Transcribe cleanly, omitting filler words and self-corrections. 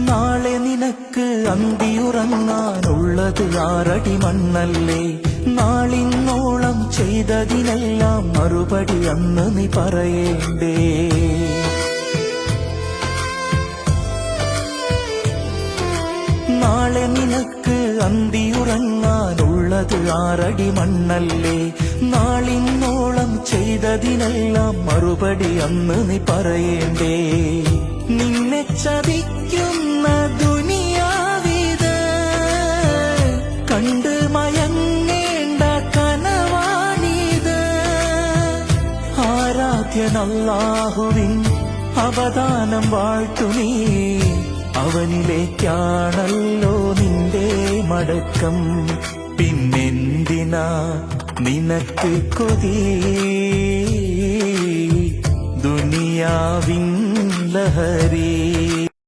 നാളെ നിനക്ക് അന്തിയുറങ്ങാനുള്ളത് 6 അടി മണ്ണല്ലേ. നാളിന്നോളം ചെയ്തതിനെല്ലാം മറുപടി അന്ന് നീ പറയേണ്ടേ. നാളെ നിനക്ക് അന്തിയുറങ്ങാനുള്ളത് 6 അടി മണ്ണല്ലേ. നാളിന്നോളം ചെയ്തതിനെല്ലാം മറുപടി അന്ന് നീ പറയേണ്ടേ. നിന്നെ ചതിക്കുന്ന ദുനിയാവിത് കണ്ട് മയങ്ങേണ്ട കനവാണിത്. ആരാധ്യൻ അല്ലാഹുവിൻ അവദാനം വാഴ്ത്തുനീ. അവനിലേക്കാണല്ലോ നിന്റെ മടക്കം. പിന്നെന്തിനാ നിനക്ക് കൊതി ദുനിയാവിൻ ലഹരി.